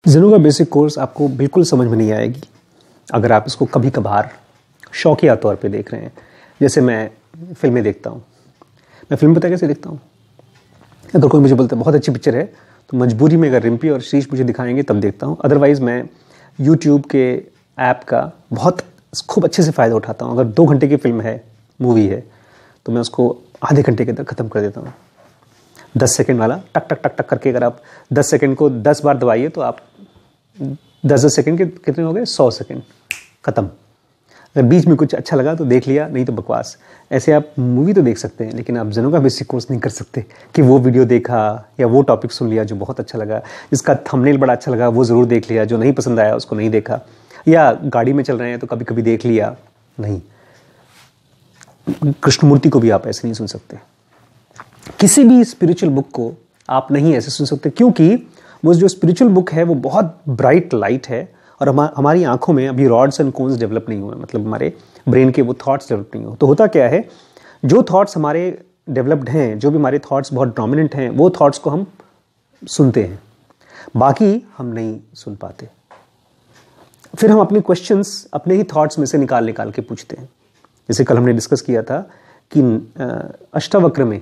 Zeno का basic course आपको बिल्कुल समझ में नहीं आएगी अगर आप इसको कभी कभार शौकिया तौर पे देख रहे हैं। जैसे मैं फिल्में देखता हूँ, मैं फिल्म पता कैसे देखता हूँ, अगर कोई मुझे बोलता है बहुत अच्छी पिक्चर है तो मजबूरी में अगर रिम्पी और शीश मुझे दिखाएंगे तब देखता हूँ। अदरवाइज़ मैं यूट्यूब के ऐप का बहुत खूब अच्छे से फ़ायदा उठाता हूँ। अगर 2 घंटे की फिल्म है, मूवी है, तो मैं उसको आधे घंटे के अंदर ख़त्म कर देता हूँ। 10 सेकंड वाला टक टक टक टक करके अगर आप 10 सेकंड को 10 बार दबाइए तो आप 10-10 सेकंड के कितने हो गए, 100 सेकंड ख़त्म। अगर बीच में कुछ अच्छा लगा तो देख लिया, नहीं तो बकवास। ऐसे आप मूवी तो देख सकते हैं, लेकिन आप ज़ेनो का बेसिक कोर्स नहीं कर सकते कि वो वीडियो देखा या वो टॉपिक सुन लिया जो बहुत अच्छा लगा, जिसका थंबनेल बड़ा अच्छा लगा वो ज़रूर देख लिया, जो नहीं पसंद आया उसको नहीं देखा, या गाड़ी में चल रहे हैं तो कभी कभी देख लिया। नहीं, कृष्णमूर्ति को भी आप ऐसे नहीं सुन सकते, किसी भी स्पिरिचुअल बुक को आप नहीं ऐसे सुन सकते, क्योंकि वो जो स्पिरिचुअल बुक है वो बहुत ब्राइट लाइट है और हमारी आंखों में अभी रॉड्स एंड कोन्स डेवलप नहीं हुए, मतलब हमारे ब्रेन के वो थॉट्स डेवलप नहीं हुए। तो होता क्या है, जो थॉट्स हमारे डेवलप्ड हैं, जो भी हमारे थॉट्स बहुत डोमिनेंट हैं, वो थॉट्स को हम सुनते हैं, बाकी हम नहीं सुन पाते। फिर हम अपने क्वेश्चंस अपने ही थॉट्स में से निकाल निकाल के पूछते हैं। जैसे कल हमने डिस्कस किया था कि अष्टावक्र में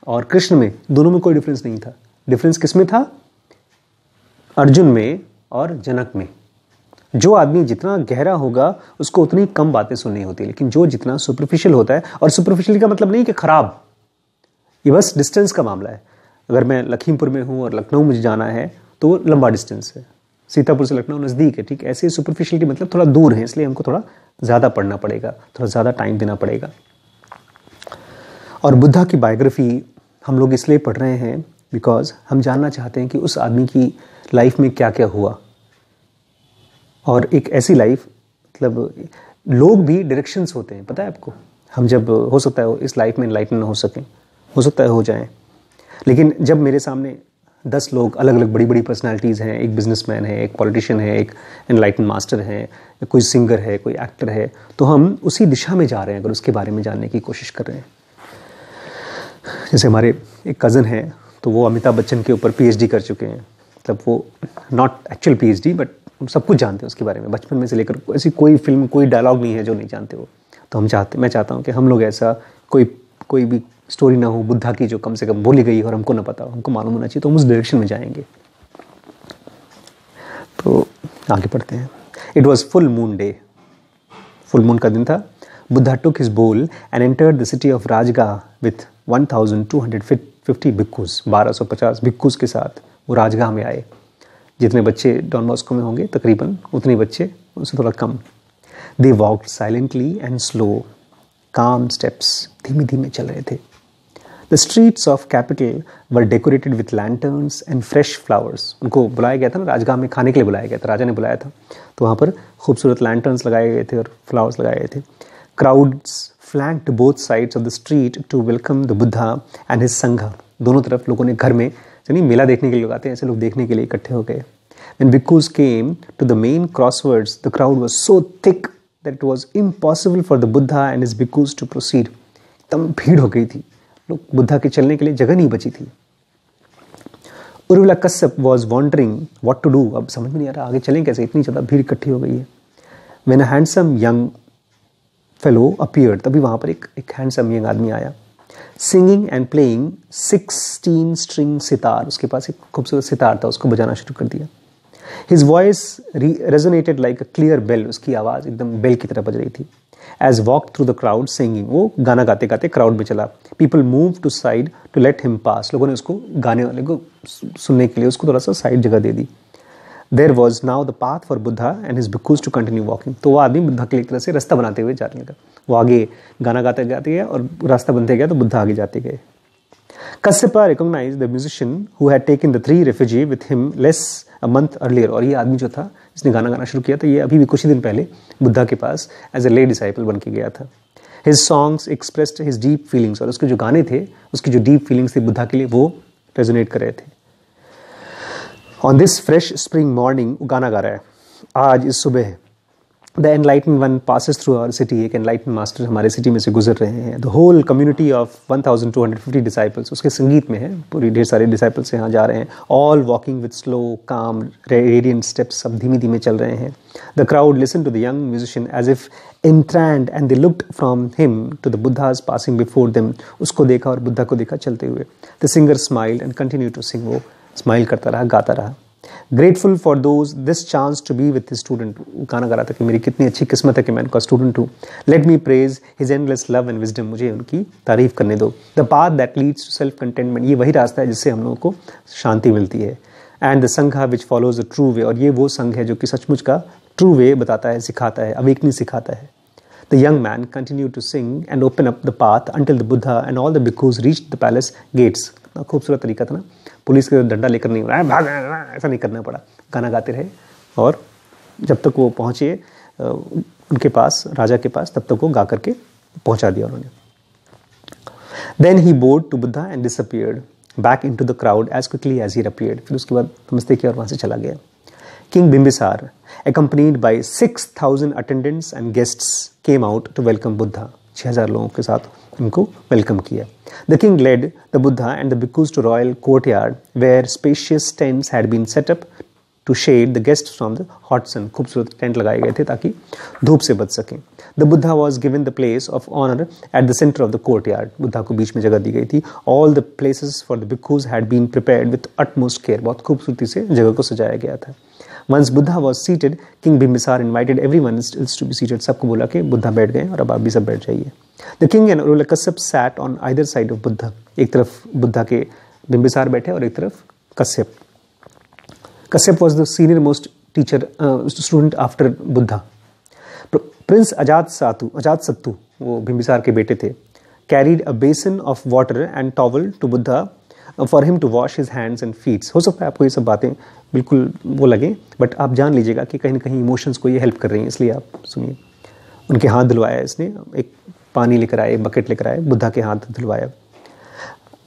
और कृष्ण में दोनों में कोई डिफरेंस नहीं था। डिफरेंस किस में था? अर्जुन में और जनक में। जो आदमी जितना गहरा होगा उसको उतनी कम बातें सुननी होती, लेकिन जो जितना सुपरफिशियल होता है, और सुपरफिशियल का मतलब नहीं कि खराब, ये बस डिस्टेंस का मामला है। अगर मैं लखीमपुर में हूँ और लखनऊ मुझे जाना है तो वो लंबा डिस्टेंस है, सीतापुर से लखनऊ नज़दीक है, ठीक। ऐसे सुपरफिशियल की मतलब थोड़ा दूर है, इसलिए हमको थोड़ा ज़्यादा पढ़ना पड़ेगा, थोड़ा ज़्यादा टाइम देना पड़ेगा। और बुद्धा की बायोग्राफी हम लोग इसलिए पढ़ रहे हैं बिकॉज हम जानना चाहते हैं कि उस आदमी की लाइफ में क्या क्या हुआ। और एक ऐसी लाइफ, मतलब लोग भी डायरेक्शंस होते हैं, पता है आपको। हम जब हो सकता है इस लाइफ में एनलाइटन हो सकें, हो सकता है हो जाएं, लेकिन जब मेरे सामने 10 लोग अलग अलग बड़ी बड़ी पर्सनालिटीज़ हैं, एक बिजनेसमैन है, एक पॉलिटिशियन है, एक एनलाइटन मास्टर है, कोई सिंगर है, कोई एक्टर है, तो हम उसी दिशा में जा रहे हैं अगर उसके बारे में जानने की कोशिश कर रहे हैं। जैसे हमारे एक कज़न है, तो वो अमिताभ बच्चन के ऊपर PhD कर चुके हैं, मतलब वो नॉट एक्चुअल PhD बट सब कुछ जानते हैं उसके बारे में, बचपन में से लेकर ऐसी कोई फिल्म, कोई डायलॉग नहीं है जो नहीं जानते हो। तो मैं चाहता हूँ कि हम लोग ऐसा कोई भी स्टोरी ना हो बुद्धा की जो कम से कम बोली गई और हमको ना पता हो, हमको मालूम होना चाहिए, तो हम उस डायरेक्शन में जाएंगे। तो आगे पढ़ते हैं। It was full moon day, full moon का दिन था। Buddha took his bowl and entered the city of Rajagaha with 1250 bhikkhus. 1250 bhikkhus के साथ वो राजगाह में आए। जितने बच्चे डॉन बॉस्को में होंगे तकरीबन उतने बच्चे, उससे थोड़ा कम। दे वॉक्ड साइलेंटली एंड स्लो, काम स्टेप्स, धीमे धीमे चल रहे थे। The streets of capital were decorated with lanterns and fresh flowers. उनको बुलाया गया था ना, राजगाह में खाने के लिए बुलाया गया था, राजा ने बुलाया था, तो वहाँ पर खूबसूरत लैंटर्न्स लगाए गए थे और फ्लावर्स लगाए गए थे। Crowds flanked both sides of the street to welcome the Buddha and his sangha. दोनों तरफ लोगों ने घर में, यानी मेला देखने के लिए लोग आते हैं, ऐसे लोग देखने के लिए इकट्ठे हो गए। When bhikkhus came to the main crossroads, the crowd was so thick that it was impossible for the Buddha and his bhikkhus to proceed. एकदम भीड़ हो गई थी, लोग बुद्धा के चलने के लिए जगह नहीं बची थी। उर्विला Kashyap was wondering what to do. अब समझ में नहीं आ रहा आगे चलें कैसे, इतनी ज़्यादा भीड़ इकट्ठी हो गई है। When a handsome young fellow appeared, तभी वहाँ पर एक हैंडसम यंग आदमी आया, singing and playing 16 string sitar. उसके पास एक खूबसूरत सितार था, उसको बजाना शुरू कर दिया। His voice resonated like a clear bell. उसकी आवाज़ एकदम बेल की तरह बज रही थी। As walked through the crowd singing, वो गाना गाते गाते क्राउड में चला। People moved to side to let him pass. लोगों ने उसको, गाने वाले को सुनने के लिए उसको थोड़ा सा साइड जगह दे दी। There was now the path for Buddha and his bhikkhus to continue walking. तो वो आदमी बुद्धा के लिए एक तरह से रास्ता बनाते हुए जाने लगा। वो आगे गाना गाते गाते गया और रास्ता बनते गया तो बुद्धा आगे जाते गए। Kasyapa recognized the musician who had taken the 3 refugees with him less a month earlier. और ये आदमी जो था जिसने गाना गाना शुरू किया था, ये अभी भी कुछ ही दिन पहले बुद्धा के पास एज ए lay disciple बन के गया था। His songs expressed his deep feelings. और उसके जो गाने थे, उसकी जो deep feelings थी बुद्धा के लिए, वो रेजोनेट कर रहे थे। On this fresh spring morning, वो गाना गा रहा है, आज इस सुबह the enlightened one passes through our city, एक एनलाइटन मास्टर हमारे सिटी में से गुजर रहे हैं. The whole community of 1250 disciples, उसके संगीत में है, पूरी ढेर सारे डिसाइपल्स यहाँ जा रहे हैं. All walking with slow calm radiant steps, सब धीमी धीमे चल रहे हैं. The crowd listen to the young musician as if entranced and they looked from him to the Buddhas passing before them. उसको देखा और बुद्धा को देखा चलते हुए. The singer smiled and continued to sing. वो स्माइल करता रहा, गाता रहा. Grateful for this chance to be with his student. गाना गा रहा था कि मेरी कितनी अच्छी किस्मत है कि मैं उनका स्टूडेंट हूँ. Let me praise his endless love and wisdom. मुझे उनकी तारीफ करने दो. The path that leads to self contentment. ये वही रास्ता है जिससे हम लोगों को शांति मिलती है. And the sangha which follows the true way. और ये वो संघ है जो कि सचमुच का ट्रू वे बताता है, सिखाता है, अवेकनिंग सिखाता है. The young man continued to sing and open up the path until the Buddha and all the bhikkhus reached the palace gates. खूबसूरत तरीका था ना, पुलिस के डंडा लेकर नहीं रहा, भाग ऐसा नहीं करना पड़ा. गाना गाते रहे और जब तक वो पहुँचे उनके पास, राजा के पास, तब तक वो गा करके पहुँचा दिया उन्होंने. Then he bowed to Buddha and disappeared back into the crowd as quickly as he appeared. फिर उसके बाद नमस्ते किया और वहाँ से चला गया. King Bimbisar, accompanied by 6,000 attendants and guests, came out to welcome Buddha. 6,000 लोगों के साथ उनको वेलकम किया. The king led the Buddha and the bhikkhus to royal courtyard, where spacious tents had been set up to shade the guests from the hot sun. खूबसूरत tent लगाए गए थे ताकि धूप से बच सकें. The Buddha was given the place of honor at the center of the courtyard. Buddha को बीच में जगह दी गई थी. All the places for the bhikkhus had been prepared with utmost care. बहुत खूबसूरती से जगह को सजाया गया था. Once Buddha was seated, King Bimbisar invited everyone else to be seated. सबको बोला कि बुद्धा बैठ गए और अब आप भी सब बैठ जाइए. The king and Urulakashyap sat on either side of Buddha. एक तरफ बुद्धा के बिम्बिसार बैठे और एक तरफ Kashyap. Kashyap was the senior most teacher student after Buddha. Prince Ajatasattu, वो बिम्बिसार के बेटे थे, carried a basin of water and towel to Buddha for him to wash his hands and feet. हो सकता है आपको ये सब बातें बिल्कुल वो लगे, बट आप जान लीजिएगा कि कहीं ना कहीं इमोशंस को ये हेल्प कर रही हैं, इसलिए आप सुनिए. उनके हाथ धुलवाया इसने, एक पानी लेकर आए, बकेट लेकर आए, बुद्धा के हाथ धुलवाया.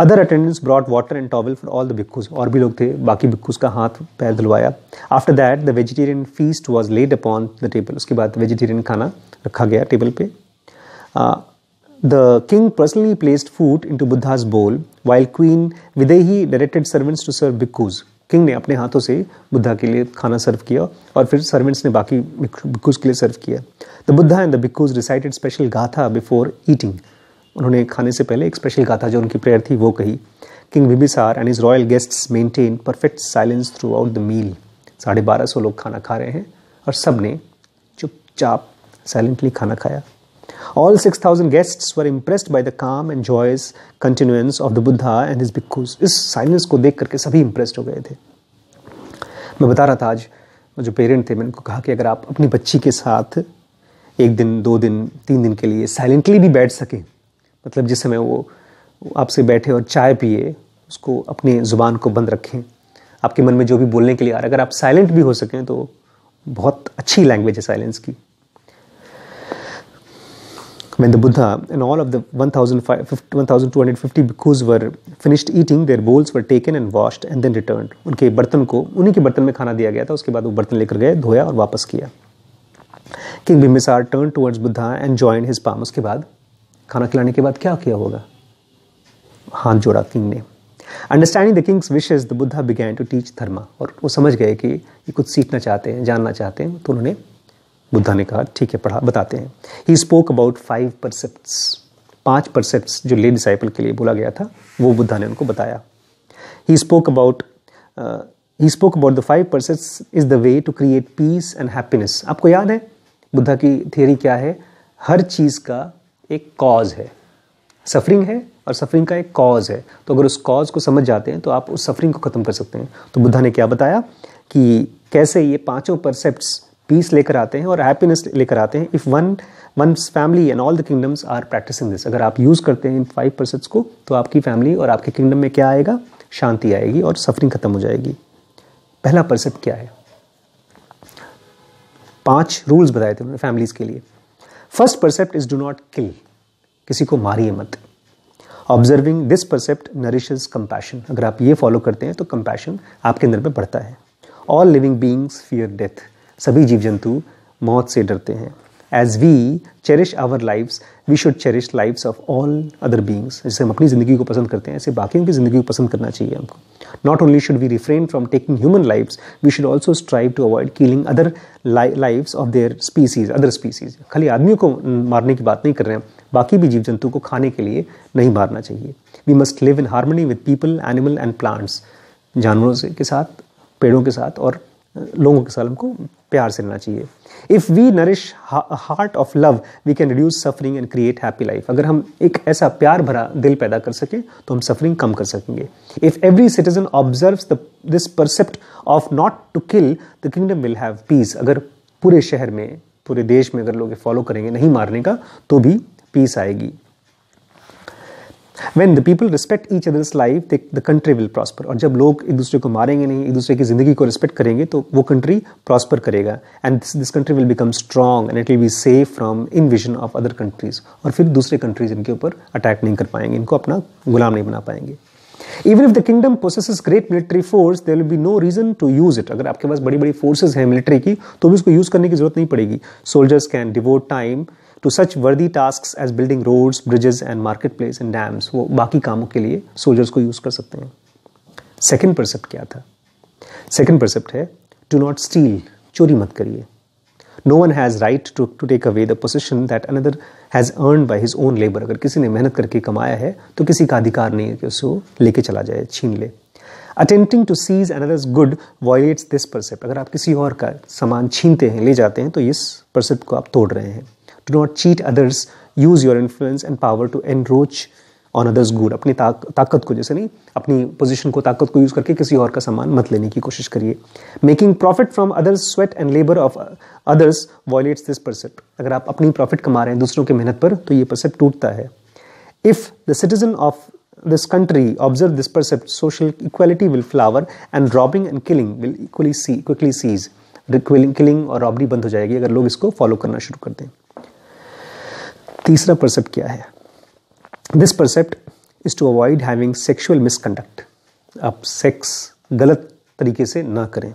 Other attendants brought water and towel for all the bhikkhus. और भी लोग थे, बाकी भिक्खुस का हाथ पैर धुलवाया. After that the vegetarian feast was laid upon the table. उसके बाद वेजिटेरियन खाना रखा गया टेबल पे. The king personally placed food into Buddha's bowl, while Queen Videhi directed servants to serve bhikkhus. King ने अपने हाथों से बुद्धा के लिए खाना सर्व किया और फिर सर्वेंट्स ने बाकी भिक्खुस के लिए सर्व किया. The Buddha and the bhikkhus recited special gatha before eating. उन्होंने खाने से पहले एक स्पेशल गाथा जो उनकी प्रेयर थी वो कही. King Bimbisara and his royal guests maintain perfect silence throughout the meal. 1250 लोग खाना खा रहे हैं और सब ने चुपचाप साइलेंटली खाना खाया. All 6,000 guests were impressed by the calm and joyous continuance of the Buddha and his bhikkhus. इस साइलेंस को देख करके सभी impressed हो गए थे. मैं बता रहा था आज जो पेरेंट थे, मैंने उनको कहा कि अगर आप अपनी बच्ची के साथ 1 दिन 2 दिन 3 दिन के लिए साइलेंटली भी बैठ सकें, मतलब जिस समय वो आपसे बैठे और चाय पिए, उसको अपनी ज़ुबान को बंद रखें, आपके मन में जो भी बोलने के लिए आ रहा है, अगर आप साइलेंट भी हो सकें तो बहुत अच्छी लैंग्वेज है साइलेंस की. When the Buddha and all of the 1,250 bhikkhus were finished eating, their bowls were taken and washed and then returned. उनके बर्तन को उन्हीं के बर्तन में खाना दिया गया था, उसके बाद वो बर्तन लेकर गए, धोया और वापस किया. King Bimbisar turned towards Buddha and joined his palm. उसके बाद खाना खिलाने के बाद क्या किया होगा? हाथ जोड़ा किंग ने. Understanding the king's wishes, the Buddha began to teach dharma. और वो समझ गए कि ये कुछ सीखना चाहते हैं, जानना चाहते हैं, तो उन्होंने बुद्धा ने कहा ठीक है पढ़ा बताते हैं. ही स्पोक अबाउट 5 परसेप्ट्स. 5 परसेप्ट्स जो ले डिसाइपल के लिए बोला गया था वो बुद्धा ने उनको बताया. He spoke about the 5 precepts is the way to create peace and happiness. आपको याद है बुद्धा की थियरी क्या है? हर चीज़ का एक कॉज है, सफरिंग है और सफरिंग का एक कॉज है. तो अगर उस कॉज को समझ जाते हैं तो आप उस सफरिंग को ख़त्म कर सकते हैं. तो बुद्धा ने क्या बताया कि कैसे ये 5 परसेप्ट्स पीस लेकर आते हैं और हैप्पीनेस लेकर आते हैं. If one's family and all the kingdoms are practising this. अगर आप यूज़ करते हैं इन 5 परसेप्ट्स को तो आपकी फैमिली और आपके किंगडम में क्या आएगा? शांति आएगी और सफरिंग खत्म हो जाएगी. पहला परसेप्ट क्या है? 5 रूल्स बताए थे उन्होंने फैमिलीज के लिए. First precept is do not kill. किसी को मारिए मत. Observing this precept nourishes compassion. अगर आप ये फॉलो करते हैं तो कंपैशन आपके अंदर में बढ़ता है. All living beings fear death. सभी जीव जंतु मौत से डरते हैं। As we cherish our lives, we should cherish lives of all other beings. जैसे हम अपनी ज़िंदगी को पसंद करते हैं, ऐसे बाकियों की ज़िंदगी को पसंद करना चाहिए हमको। Not only should we refrain from taking human lives, we should also strive to avoid killing other lives of their species, other species. खाली आदमियों को मारने की बात नहीं कर रहे हैं, बाकी भी जीव जंतु को खाने के लिए नहीं मारना चाहिए। We must live in harmony with people, animal and plants. जानवरों के साथ, पेड़ों के साथ और लोगों के साथ हमको प्यार से रहना चाहिए। If we nourish a heart of love, we can reduce suffering and create happy life. अगर हम एक ऐसा प्यार भरा दिल पैदा कर सकें तो हम सफरिंग कम कर सकेंगे। If every citizen observes this precept of not to kill, the kingdom will have peace. अगर पूरे शहर में, पूरे देश में अगर लोग फॉलो करेंगे नहीं मारने का, तो भी पीस आएगी। When the people respect each other's life, the country will prosper. और जब लोग एक दूसरे को मारेंगे नहीं, एक दूसरे की ज़िंदगी को रिस्पेक्ट करेंगे, तो वो कंट्री प्रॉस्पर करेगा। And this country will become strong and it will be safe from invasion of other countries. और फिर दूसरे कंट्रीज इनके ऊपर अटैक नहीं कर पाएंगे, इनको अपना गुलाम नहीं बना पाएंगे। Even if the kingdom possesses great military force, there will be no reason to use it. अगर आपके पास बड़ी बड़ी फोर्सेज हैं मिलिट्री की, तो भी उसको यूज़ करने की जरूरत नहीं पड़ेगी। Soldiers can devote time to such worthy tasks as building roads, bridges and marketplace and dams. वो बाकी कामों के लिए सोल्जर्स को यूज़ कर सकते हैं। सेकेंड परसेप्ट क्या था? सेकेंड परसेप्ट है do not steal. चोरी मत करिए। No one has right to take away the possession that another has earned by his own labor. अगर किसी ने मेहनत करके कमाया है तो किसी का अधिकार नहीं है कि उसको लेके चला जाए, छीन ले। Attempting to seize another's good violates this percept. अगर आप किसी और का सामान छीनते हैं, ले जाते हैं, तो इस परसेप्ट को आप तोड़ रहे हैं। Do not cheat others. Use your influence and power to encroach on others' good. अपनी ताकत को, जैसे नहीं, अपनी पोजीशन को, ताकत को यूज करके किसी और का सामान मत लेने की कोशिश करिए। Making profit from others' sweat and labor of others violates this percept. अगर आप अपनी प्रॉफिट कमा रहे हैं दूसरों की मेहनत पर, तो ये परसेप्ट टूटता है। If the citizen of this country observe this percept, social equality will flower and robbing and killing will quickly cease. Killing और रॉबरी बंद हो जाएगी अगर लोग इसको फॉलो करना शुरू कर दें। तीसरा परसेप्ट क्या है? This precept is to avoid having sexual misconduct. आप सेक्स गलत तरीके से ना करें।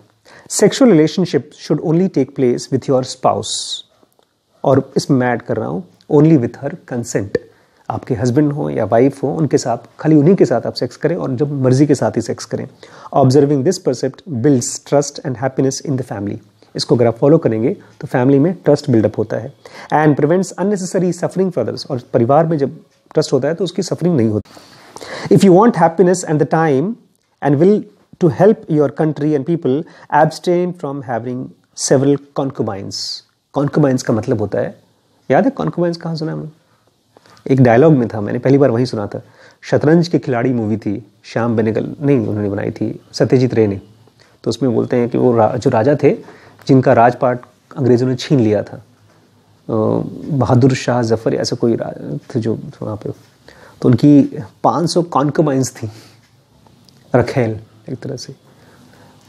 Sexual relationship should only take place with your spouse, और इसमें मैं ऐड कर रहा हूँ ओनली विथ हर कंसेंट। आपके हस्बैंड हो या वाइफ हो, उनके साथ, खाली उन्हीं के साथ आप सेक्स करें और जब मर्जी के साथ ही सेक्स करें। Observing this precept builds trust and happiness in the family. इसको अगर आप फॉलो करेंगे तो फैमिली में ट्रस्ट बिल्डअप होता है। And prevents unnecessary suffering for others. और परिवार में जब ट्रस्ट होता है तो उसकी सफरिंग नहीं होती। If you want happiness and the time and will to help your country and people, abstain from having several concubines. Concubines का मतलब होता है, याद है कॉन्कुबाइंस कहाँ सुना हमने? एक डायलॉग में था, मैंने पहली बार वहीं सुना था। शतरंज के खिलाड़ी मूवी थी, श्याम बेनेगल नहीं उन्होंने बनाई थी, सत्यजीत रे ने। तो उसमें बोलते हैं कि वो जो राजा थे जिनका राजपाट अंग्रेज़ों ने छीन लिया था, बहादुर शाह जफ़र ऐसा कोई थे जो वहाँ पे, तो उनकी 500 कॉन्कुबाइंस थी, रखेल एक तरह से।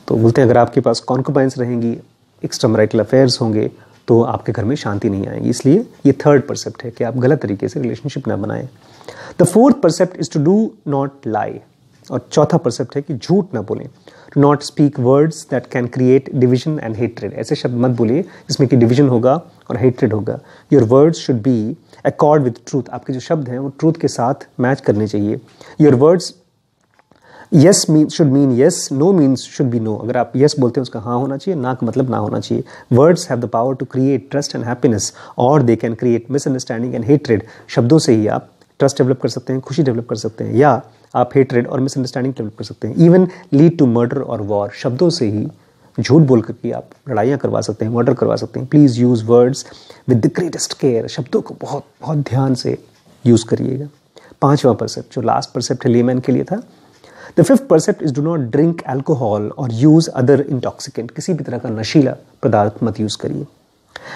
तो बोलते हैं अगर आपके पास कॉन्कुबाइंस रहेंगी, एक्स्ट्रा मैरिटल अफेयर्स होंगे, तो आपके घर में शांति नहीं आएगी। इसलिए ये थर्ड परसेप्ट है कि आप गलत तरीके से रिलेशनशिप ना बनाएं। The fourth precept is to do not lie. और चौथा परसेप्ट है कि झूठ ना बोलें। To not speak words that can create division and hatred. ऐसे शब्द मत बोलिए जिसमें कि डिविजन होगा और हेट्रेड होगा। Your words should be accord with truth. आपके जो शब्द हैं वो ट्रूथ के साथ मैच करने चाहिए। Your words yes should mean yes, no means should be no. अगर आप yes बोलते हैं उसका हाँ होना चाहिए, ना का मतलब ना होना चाहिए। Words have the power to create trust and happiness, or they can create misunderstanding and hatred. शब्दों से ही आप ट्रस्ट डेवलप कर सकते हैं, खुशी डेवलप कर सकते हैं, या आप हेट्रेड और मिसअंडरस्टैंडिंग डेवलप कर सकते हैं। इवन लीड टू मर्डर और वॉर। शब्दों से ही, झूठ बोल करके आप लड़ाइयाँ करवा सकते हैं, मर्डर करवा सकते हैं। Please use words with the greatest care. शब्दों को बहुत बहुत ध्यान से यूज़ करिएगा। पांचवा परसेप्ट जो लास्ट परसेप्ट है लेमैन के लिए था, the fifth precept is do not drink alcohol और यूज अदर इंटॉक्सिकेंट। किसी भी तरह का नशीला पदार्थ मत यूज करिए।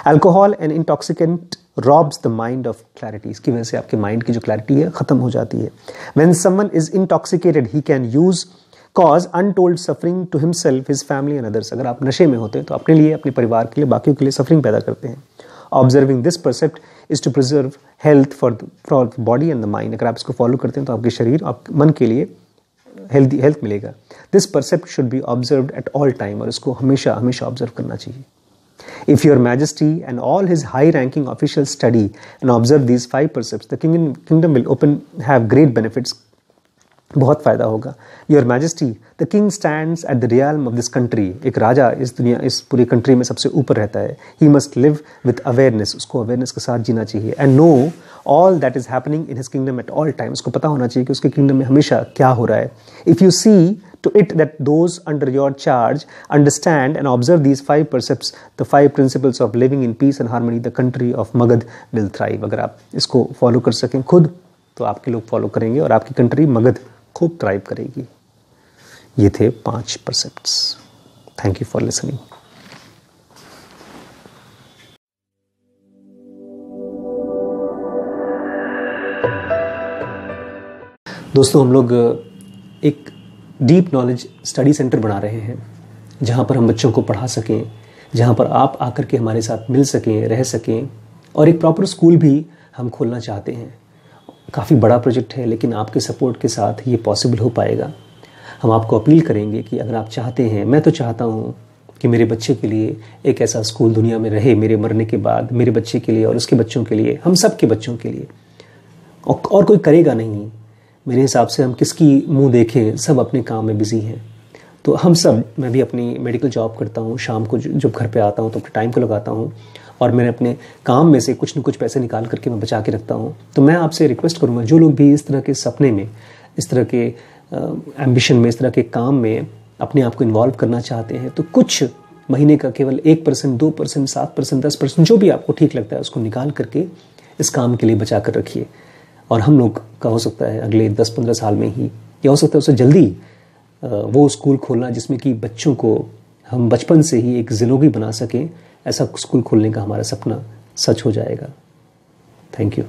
Alcohol and intoxicant robs the mind of clarity. इसकी वजह से आपके माइंड की जो क्लैरिटी है खत्म हो जाती है। When someone is intoxicated he can use cause untold suffering to himself, his family and others. अगर आप नशे में होते हैं तो अपने लिए, अपने परिवार के लिए, बाकियों के लिए सफरिंग पैदा करते हैं। Observing this precept is to preserve health for body and the mind. अगर आप इसको फॉलो करते हैं तो आपके शरीर और मन के लिए हेल्थ मिलेगा। This precept should be observed at all time. और इसको हमेशा हमेशा ऑब्जर्व करना चाहिए। If your majesty and all his high-ranking officials study and observe these 5 precepts, the kingdom will have great benefits. बहुत फ़ायदा होगा. Your majesty, the king stands at the realm of this country. एक राजा इस पूरी country में सबसे ऊपर रहता है. He must live with awareness. उसको अवेयरनेस के साथ जीना चाहिए. And know all that is happening in his kingdom eight all time. उसको पता होना चाहिए कि उसके किंगडम में हमेशा क्या हो रहा है. If you see to it that those under your charge understand and observe these 5 precepts, the 5 principles of living in peace and harmony, the country of Magad will thrive. अगर आप इसको फॉलो कर सकें खुद, तो आपके लोग फॉलो करेंगे और आपकी कंट्री मगध खूब थ्राइव करेगी. ये थे 5 precepts. Thank you for listening. दोस्तों, हम लोग एक डीप नॉलेज स्टडी सेंटर बना रहे हैं जहाँ पर हम बच्चों को पढ़ा सकें, जहाँ पर आप आकर के हमारे साथ मिल सकें, रह सकें, और एक प्रॉपर स्कूल भी हम खोलना चाहते हैं. काफ़ी बड़ा प्रोजेक्ट है, लेकिन आपके सपोर्ट के साथ ये पॉसिबल हो पाएगा. हम आपको अपील करेंगे कि अगर आप चाहते हैं, मैं तो चाहता हूँ कि मेरे बच्चे के लिए एक ऐसा स्कूल दुनिया में रहे मेरे मरने के बाद, मेरे बच्चे के लिए और उसके बच्चों के लिए, हम सब के बच्चों के लिए. और कोई करेगा नहीं. मेरे हिसाब से हम किसकी मुंह देखें, सब अपने काम में बिजी हैं. तो हम सब, मैं भी अपनी मेडिकल जॉब करता हूँ, शाम को जब घर पे आता हूँ तो अपने टाइम को लगाता हूँ, और मैंने अपने काम में से कुछ न कुछ पैसे निकाल करके मैं बचा के रखता हूँ. तो मैं आपसे रिक्वेस्ट करूँगा, जो लोग भी इस तरह के सपने में, इस तरह के एम्बिशन में, इस तरह के काम में अपने आप को इन्वॉल्व करना चाहते हैं, तो कुछ महीने का केवल 1%, 2%, 7%, 10%, जो भी आपको ठीक लगता है उसको निकाल करके इस काम के लिए बचा कर रखिए. और हम लोग का हो सकता है अगले 10-15 साल में ही, या हो सकता है उससे जल्दी, वो स्कूल खोलना जिसमें कि बच्चों को हम बचपन से ही एक ज़िंदगी बना सकें. ऐसा स्कूल खोलने का हमारा सपना सच हो जाएगा. Thank you.